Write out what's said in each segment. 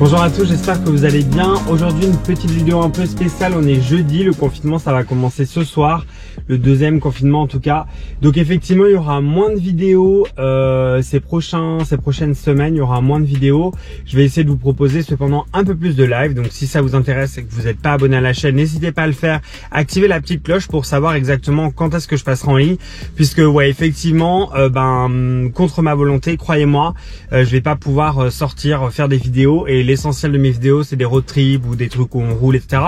Bonjour à tous, j'espère que vous allez bien. Aujourd'hui une petite vidéo un peu spéciale, on est jeudi, le confinement ça va commencer ce soir, le deuxième confinement en tout cas. Donc effectivement il y aura moins de vidéos ces prochaines semaines, il y aura moins de vidéos. Je vais essayer de vous proposer cependant un peu plus de live, donc si ça vous intéresse et que vous n'êtes pas abonné à la chaîne, n'hésitez pas à le faire, activez la petite cloche pour savoir exactement quand est-ce que je passerai en ligne. Puisque ouais effectivement, contre ma volonté, croyez-moi, je vais pas pouvoir sortir, faire des vidéos et l'essentiel de mes vidéos c'est des road trips ou des trucs où on roule, etc.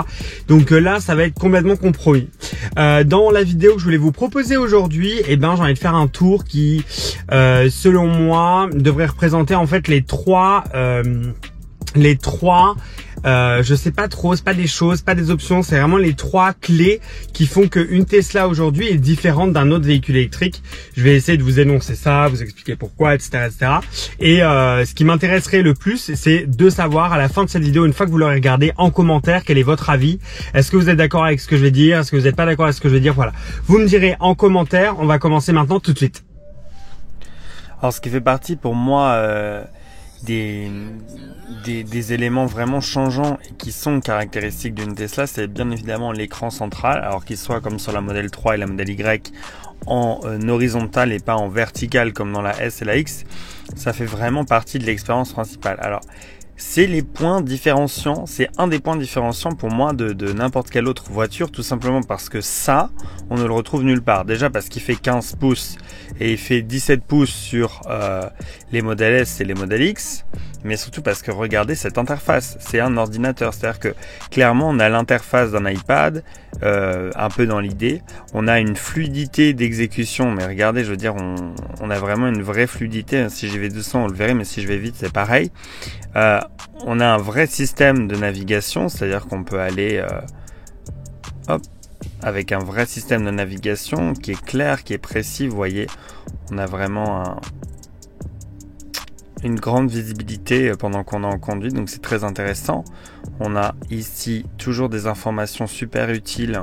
Donc là ça va être complètement compromis. Dans la vidéo que je voulais vous proposer aujourd'hui, j'ai envie de faire un tour qui selon moi devrait représenter en fait les trois je sais pas trop, c'est pas des choses, pas des options, c'est vraiment les trois clés qui font qu'une Tesla aujourd'hui est différente d'un autre véhicule électrique. Je vais essayer de vous énoncer ça, vous expliquer pourquoi, etc., etc. Et ce qui m'intéresserait le plus, c'est de savoir à la fin de cette vidéo, une fois que vous l'aurez regardé, en commentaire, quel est votre avis. Est-ce que vous êtes d'accord avec ce que je vais dire? Est-ce que vous n'êtes pas d'accord avec ce que je vais dire? Voilà. Vous me direz en commentaire. On va commencer maintenant tout de suite. Alors, ce qui fait partie pour moi des éléments vraiment changeants et qui sont caractéristiques d'une Tesla, c'est bien évidemment l'écran central, alors qu'il soit comme sur la Model 3 et la Model Y en horizontal et pas en vertical comme dans la S et la X. Ça fait vraiment partie de l'expérience principale. Alors, c'est les points différenciants, c'est un des points différenciants pour moi de n'importe quelle autre voiture, tout simplement parce que ça, on ne le retrouve nulle part. Déjà parce qu'il fait 15 pouces et il fait 17 pouces sur les Model S et les Model X, mais surtout parce que regardez cette interface, c'est un ordinateur, c'est-à-dire que clairement on a l'interface d'un iPad, un peu dans l'idée, on a une fluidité d'exécution, mais regardez, je veux dire, on a vraiment une vraie fluidité. Si j'y vais doucement on le verrait, mais si je vais vite c'est pareil. On a un vrai système de navigation, c'est-à-dire qu'on peut aller avec un vrai système de navigation qui est clair, qui est précis. Vous voyez, on a vraiment une grande visibilité pendant qu'on est en conduite, donc c'est très intéressant. On a ici toujours des informations super utiles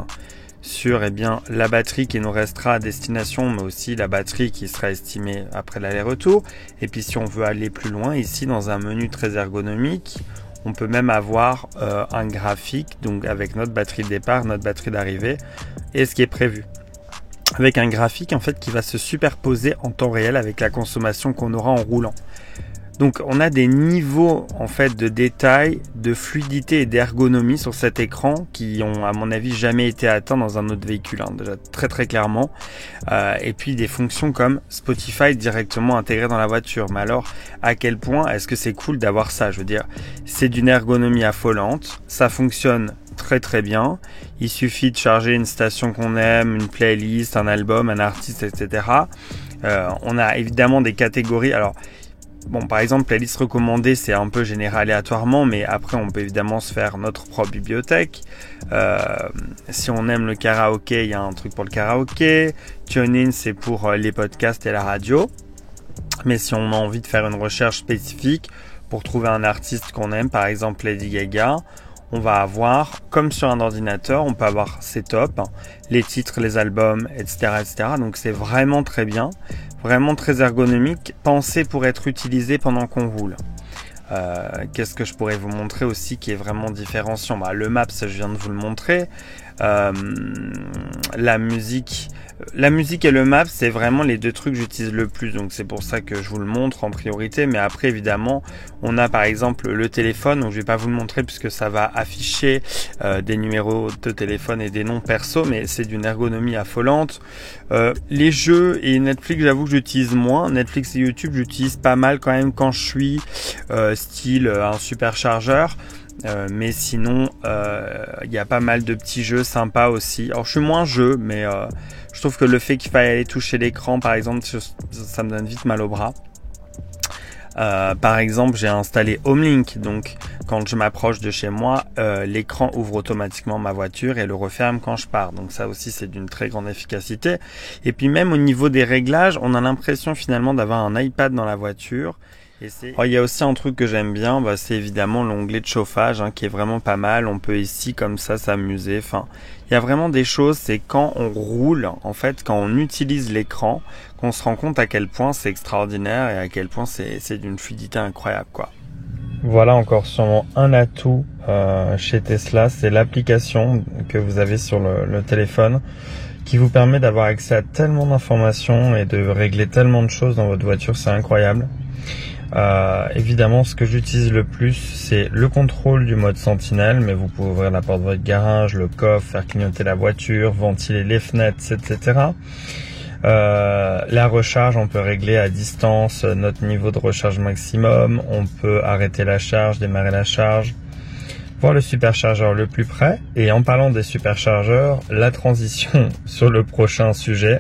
sur la batterie qui nous restera à destination, mais aussi la batterie qui sera estimée après l'aller-retour. Et puis si on veut aller plus loin, ici dans un menu très ergonomique, on peut même avoir un graphique, donc avec notre batterie de départ, notre batterie d'arrivée et ce qui est prévu. Avec un graphique en fait qui va se superposer en temps réel avec la consommation qu'on aura en roulant. Donc on a des niveaux en fait de détail, de fluidité et d'ergonomie sur cet écran qui ont à mon avis jamais été atteints dans un autre véhicule, déjà très très clairement. Et puis des fonctions comme Spotify directement intégrées dans la voiture. Mais alors à quel point est-ce que c'est cool d'avoir ça? Je veux dire, c'est d'une ergonomie affolante, ça fonctionne très très bien. Il suffit de charger une station qu'on aime, une playlist, un album, un artiste, etc. On a évidemment des catégories. Alors bon, par exemple, playlist recommandée, c'est un peu généré aléatoirement, mais après, on peut évidemment se faire notre propre bibliothèque. Si on aime le karaoké, il y a un truc pour le karaoké. TuneIn, c'est pour les podcasts et la radio. Mais si on a envie de faire une recherche spécifique pour trouver un artiste qu'on aime, par exemple Lady Gaga, on va avoir, comme sur un ordinateur, on peut avoir ses tops, les titres, les albums, etc., etc. Donc c'est vraiment très bien, vraiment très ergonomique, pensé pour être utilisé pendant qu'on roule. Qu'est-ce que je pourrais vous montrer aussi qui est vraiment différenciant? Le Maps, je viens de vous le montrer. La musique et le Maps, c'est vraiment les deux trucs que j'utilise le plus, donc c'est pour ça que je vous le montre en priorité. Mais après évidemment on a par exemple le téléphone, donc je vais pas vous le montrer puisque ça va afficher des numéros de téléphone et des noms perso, mais c'est d'une ergonomie affolante. Les jeux et Netflix, j'avoue que j'utilise moins. Netflix et YouTube j'utilise pas mal quand même quand je suis style un superchargeur. Mais sinon il y a pas mal de petits jeux sympas aussi. Alors je suis moins jeu, mais je trouve que le fait qu'il faille aller toucher l'écran par exemple, ça me donne vite mal au bras. Par exemple, j'ai installé HomeLink, donc quand je m'approche de chez moi, l'écran ouvre automatiquement ma voiture et le referme quand je pars. Donc ça aussi, c'est d'une très grande efficacité. Et puis même au niveau des réglages, on a l'impression finalement d'avoir un iPad dans la voiture. Il y a aussi un truc que j'aime bien, c'est évidemment l'onglet de chauffage qui est vraiment pas mal. On peut ici comme ça s'amuser. Enfin, il y a vraiment des choses, c'est quand on roule, en fait, quand on utilise l'écran, qu'on se rend compte à quel point c'est extraordinaire et à quel point c'est d'une fluidité incroyable, quoi. Voilà encore sûrement un atout chez Tesla, c'est l'application que vous avez sur le téléphone qui vous permet d'avoir accès à tellement d'informations et de régler tellement de choses dans votre voiture, c'est incroyable. Évidemment, ce que j'utilise le plus, c'est le contrôle du mode sentinelle, mais vous pouvez ouvrir la porte de votre garage, le coffre, faire clignoter la voiture, ventiler les fenêtres, etc. La recharge, on peut régler à distance notre niveau de recharge maximum, on peut arrêter la charge, démarrer la charge, voir le superchargeur le plus près. Et en parlant des superchargeurs, la transition sur le prochain sujet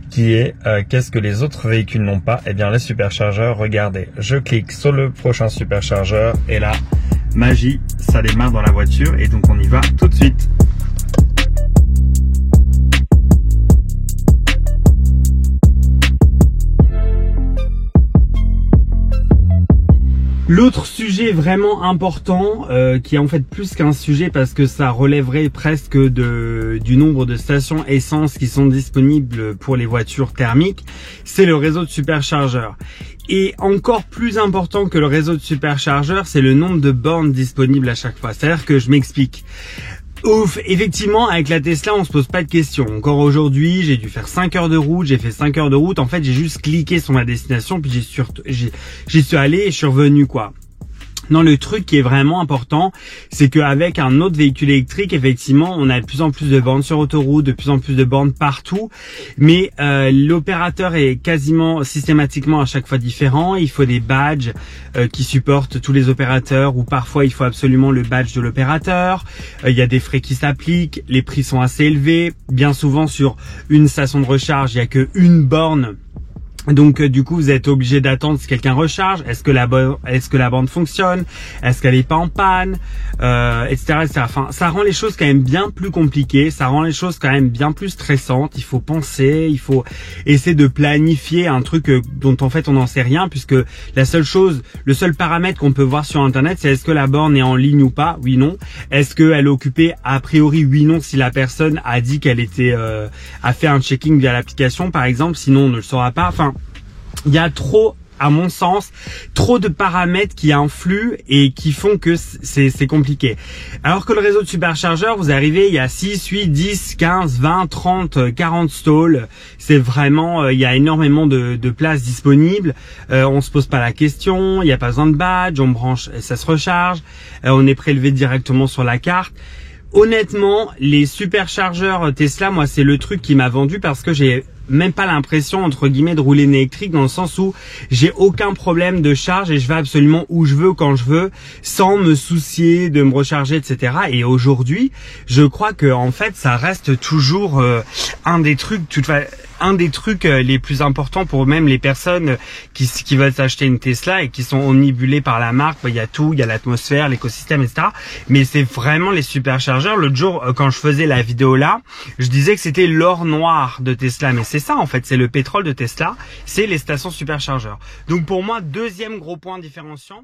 qui est qu'est-ce que les autres véhicules n'ont pas? Eh bien les superchargeurs, regardez, je clique sur le prochain superchargeur et là, magie, ça démarre dans la voiture et donc on y va tout de suite. L'autre sujet vraiment important, qui est en fait plus qu'un sujet parce que ça relèverait presque du nombre de stations essence qui sont disponibles pour les voitures thermiques, c'est le réseau de superchargeurs. Et encore plus important que le réseau de superchargeurs, c'est le nombre de bornes disponibles à chaque fois. C'est-à-dire que je m'explique. Ouf, effectivement, avec la Tesla, on se pose pas de questions. Encore aujourd'hui, j'ai dû faire 5 heures de route, j'ai fait 5 heures de route. En fait, j'ai juste cliqué sur ma destination, puis j'y suis allé et je suis revenu, quoi. Non, le truc qui est vraiment important, c'est qu'avec un autre véhicule électrique, effectivement, on a de plus en plus de bornes sur autoroute, de plus en plus de bornes partout, mais l'opérateur est quasiment systématiquement à chaque fois différent. Il faut des badges qui supportent tous les opérateurs, ou parfois il faut absolument le badge de l'opérateur. Il y a des frais qui s'appliquent, les prix sont assez élevés. Bien souvent, sur une station de recharge, il n'y a qu'une borne. Donc du coup vous êtes obligé d'attendre si quelqu'un recharge. Est-ce que la borne fonctionne? Est-ce qu'elle est pas en panne, etc., etc. Enfin, ça rend les choses quand même bien plus compliquées. Ça rend les choses quand même bien plus stressantes. Il faut penser, il faut essayer de planifier un truc dont en fait on n'en sait rien, puisque le seul paramètre qu'on peut voir sur internet, c'est est-ce que la borne est en ligne ou pas? Oui, non. Est-ce qu'elle est occupée? A priori oui, non, si la personne a dit qu'elle était a fait un checking via l'application par exemple. Sinon on ne le saura pas. Enfin, il y a trop, à mon sens, trop de paramètres qui influent et qui font que c'est compliqué. Alors que le réseau de superchargeurs, vous arrivez, il y a 6, 8, 10, 15, 20, 30, 40 stalls. C'est vraiment, il y a énormément de places disponibles. On se pose pas la question, il n'y a pas besoin de badge, on branche et ça se recharge. On est prélevé directement sur la carte. Honnêtement, les superchargeurs Tesla, moi, c'est le truc qui m'a vendu parce que j'ai même pas l'impression, entre guillemets, de rouler une électrique, dans le sens où j'ai aucun problème de charge et je vais absolument où je veux, quand je veux, sans me soucier de me recharger, etc. Et aujourd'hui, je crois que en fait, ça reste toujours un des trucs les plus importants pour même les personnes qui veulent s'acheter une Tesla et qui sont omnibulées par la marque. Il y a tout, il y a l'atmosphère, l'écosystème, etc. Mais c'est vraiment les superchargeurs. L'autre jour, quand je faisais la vidéo là, je disais que c'était l'or noir de Tesla. Mais c'est ça en fait, c'est le pétrole de Tesla, c'est les stations superchargeurs. Donc pour moi, deuxième gros point différenciant.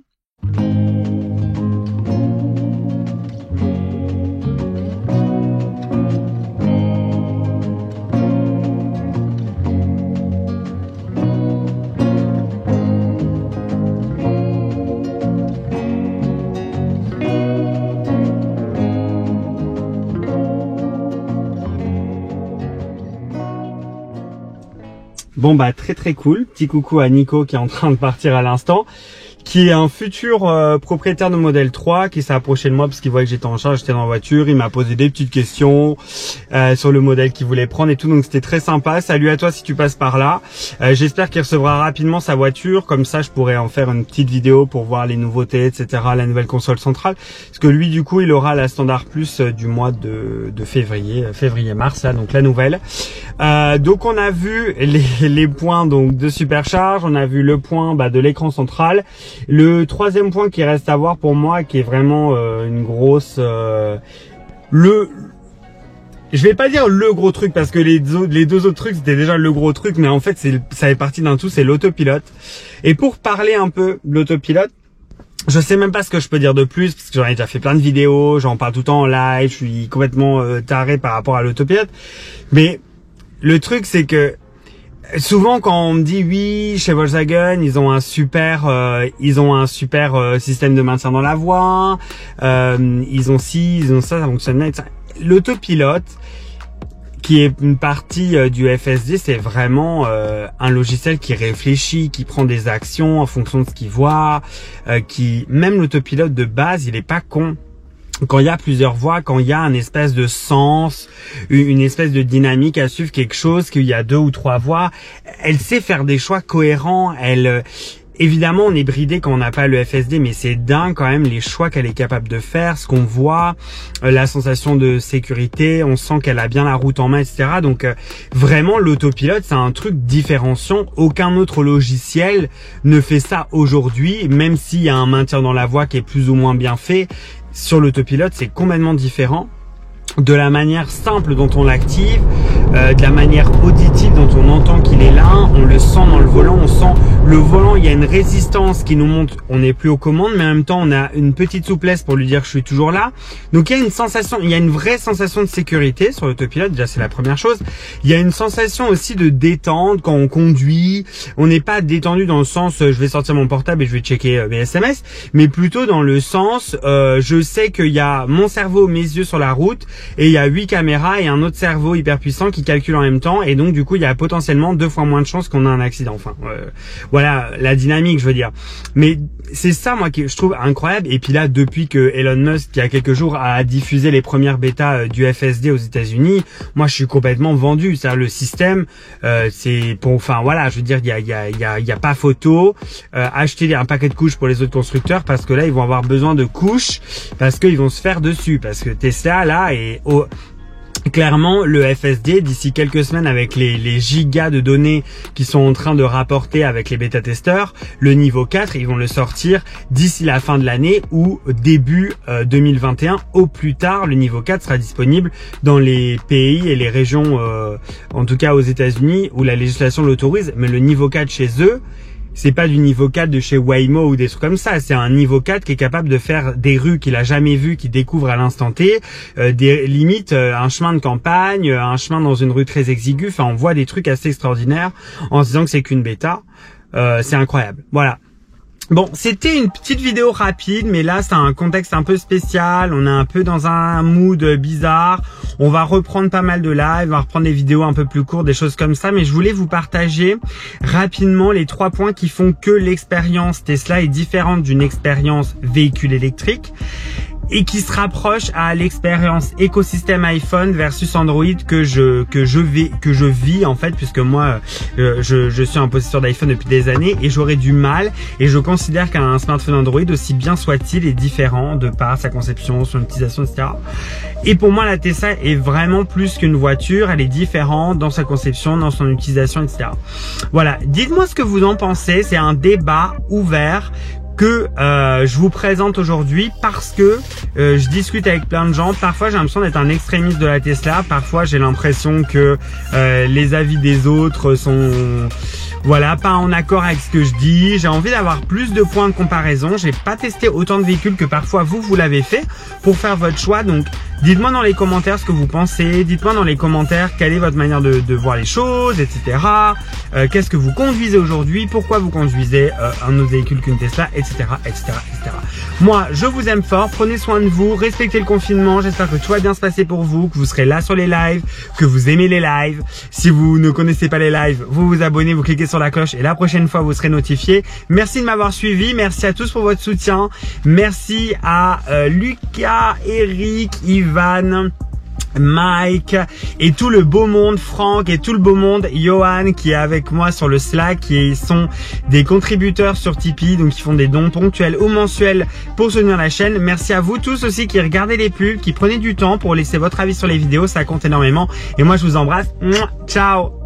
Bon bah très cool, petit coucou à Nico qui est en train de partir à l'instant, qui est un futur propriétaire de modèle 3 qui s'est approché de moi parce qu'il voyait que j'étais en charge, j'étais dans la voiture, il m'a posé des petites questions sur le modèle qu'il voulait prendre et tout, donc c'était très sympa. Salut à toi si tu passes par là. J'espère qu'il recevra rapidement sa voiture, comme ça je pourrais en faire une petite vidéo pour voir les nouveautés, etc., la nouvelle console centrale, parce que lui du coup il aura la Standard Plus du mois de février-mars, là, donc la nouvelle. Donc on a vu les points donc de supercharge, on a vu le point de l'écran central. Le troisième point qui reste à voir pour moi, qui est vraiment une grosse je vais pas dire le gros truc parce que les deux autres trucs c'était déjà le gros truc, mais en fait ça fait partie d'un tout, c'est l'autopilote. Et pour parler un peu de l'autopilote, je sais même pas ce que je peux dire de plus parce que j'en ai déjà fait plein de vidéos, j'en parle tout le temps en live, je suis complètement taré par rapport à l'autopilote. Mais le truc c'est que souvent quand on me dit oui, chez Volkswagen, ils ont un super système de maintien dans la voie, ils ont ci, ils ont ça fonctionne bien. L'autopilote, qui est une partie du FSD, c'est vraiment un logiciel qui réfléchit, qui prend des actions en fonction de ce qu'il voit, même l'autopilote de base, il est pas con. Quand il y a plusieurs voies, quand il y a un espèce de sens, une espèce de dynamique à suivre quelque chose, qu'il y a 2 ou 3 voies, elle sait faire des choix cohérents. Évidemment, on est bridé quand on n'a pas le FSD, mais c'est dingue quand même les choix qu'elle est capable de faire, ce qu'on voit, la sensation de sécurité, on sent qu'elle a bien la route en main, etc. Donc vraiment, l'autopilote, c'est un truc différenciant. Aucun autre logiciel ne fait ça aujourd'hui, même s'il y a un maintien dans la voie qui est plus ou moins bien fait. Sur l'autopilote, c'est complètement différent. De la manière simple dont on l'active, de la manière auditive dont on entend qu'il est là, on le sent dans le volant, on sent le volant, il y a une résistance qui nous montre on n'est plus aux commandes, mais en même temps on a une petite souplesse pour lui dire je suis toujours là. Donc il y a une sensation, il y a une vraie sensation de sécurité sur l'autopilote, déjà c'est la première chose. Il y a une sensation aussi de détente quand on conduit, on n'est pas détendu dans le sens je vais sortir mon portable et je vais checker mes SMS, mais plutôt dans le sens je sais qu'il y a mon cerveau, mes yeux sur la route, et il y a 8 caméras et un autre cerveau hyper puissant qui calcule en même temps, et donc du coup il y a potentiellement 2 fois moins de chances qu'on ait un accident. Enfin voilà la dynamique, je veux dire. Mais c'est ça moi que je trouve incroyable. Et puis là, depuis que Elon Musk il y a quelques jours a diffusé les premières bêtas du FSD aux États-Unis, moi je suis complètement vendu. C'est-à-dire le système, c'est pour, enfin voilà, je veux dire il y a pas photo. Acheter un paquet de couches pour les autres constructeurs, parce que là ils vont avoir besoin de couches, parce qu'ils vont se faire dessus, parce que Tesla là est clairement, le FSD, d'ici quelques semaines, avec les gigas de données qui sont en train de rapporter avec les bêta-testeurs, le niveau 4, ils vont le sortir d'ici la fin de l'année ou début 2021. Au plus tard, le niveau 4 sera disponible dans les pays et les régions, en tout cas aux États-Unis, où la législation l'autorise. Mais le niveau 4 chez eux, c'est pas du niveau 4 de chez Waymo ou des trucs comme ça. C'est un niveau 4 qui est capable de faire des rues qu'il a jamais vues, qu'il découvre à l'instant T, des limites, un chemin de campagne, un chemin dans une rue très exiguë. Enfin, on voit des trucs assez extraordinaires en se disant que c'est qu'une bêta. C'est incroyable. Voilà. Bon, c'était une petite vidéo rapide, mais là, c'est un contexte un peu spécial. On est un peu dans un mood bizarre. On va reprendre pas mal de live, on va reprendre des vidéos un peu plus courtes, des choses comme ça. Mais je voulais vous partager rapidement les 3 points qui font que l'expérience Tesla est différente d'une expérience véhicule électrique, et qui se rapproche à l'expérience écosystème iPhone versus Android que je vis en fait, puisque moi je suis un possesseur d'iPhone depuis des années, et j'aurais du mal, et je considère qu'un smartphone Android, aussi bien soit-il, est différent de par sa conception, son utilisation, etc. Et pour moi, la Tesla est vraiment plus qu'une voiture, elle est différente dans sa conception, dans son utilisation, etc. Voilà, dites-moi ce que vous en pensez. C'est un débat ouvert que je vous présente aujourd'hui, parce que je discute avec plein de gens. Parfois j'ai l'impression d'être un extrémiste de la Tesla, parfois j'ai l'impression que les avis des autres sont voilà, pas en accord avec ce que je dis. J'ai envie d'avoir plus de points de comparaison. J'ai pas testé autant de véhicules que parfois vous l'avez fait pour faire votre choix. Donc dites-moi dans les commentaires ce que vous pensez. Dites-moi dans les commentaires quelle est votre manière de voir les choses, etc. Qu'est-ce que vous conduisez aujourd'hui, pourquoi vous conduisez un autre véhicule qu'une Tesla, etc., etc., etc. Moi, je vous aime fort. Prenez soin de vous, respectez le confinement. J'espère que tout va bien se passer pour vous, que vous serez là sur les lives, que vous aimez les lives. Si vous ne connaissez pas les lives, vous vous abonnez, vous cliquez sur la cloche, et la prochaine fois vous serez notifié. Merci de m'avoir suivi, merci à tous pour votre soutien, merci à Lucas, Eric, Ivan, Mike et tout le beau monde, Franck et tout le beau monde, Johan qui est avec moi sur le Slack, qui sont des contributeurs sur Tipeee, donc qui font des dons ponctuels ou mensuels pour soutenir la chaîne. Merci à vous tous aussi qui regardez les pubs, qui prenez du temps pour laisser votre avis sur les vidéos, ça compte énormément. Et moi je vous embrasse, ciao.